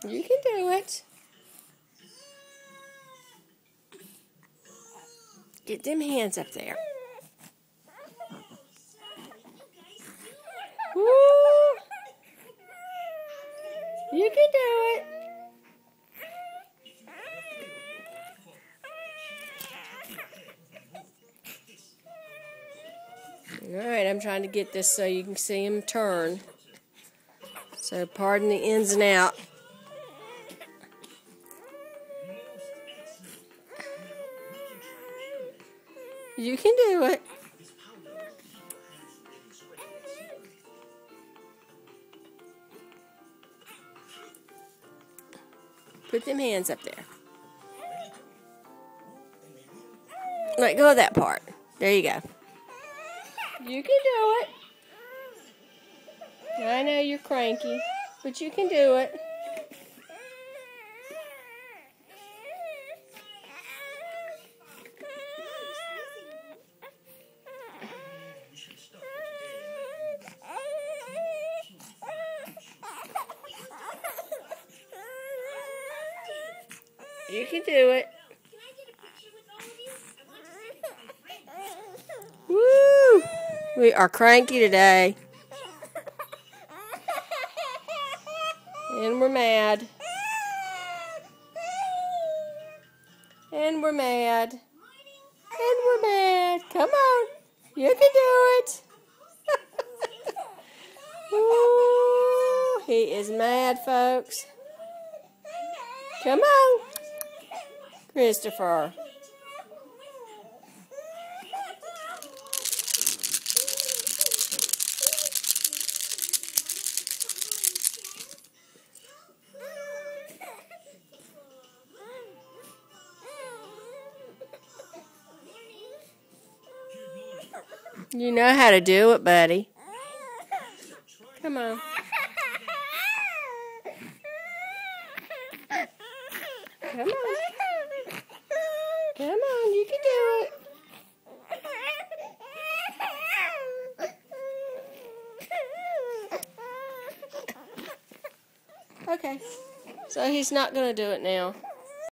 You can do it. Get them hands up there. Woo! You can do it. Alright, I'm trying to get this so you can see him turn. So pardon the ins and out. You can do it. Put them hands up there. Let go of that part. There you go. You can do it. I know you're cranky, but you can do it. You can do it. Woo! We are cranky today. And we're mad. And we're mad. And we're mad. Come on. You can do it. Woo! He is mad, folks. Come on. Christopher. You know how to do it, buddy. Come on. Come on. Come on, you can do it. Okay. So he's not going to do it now.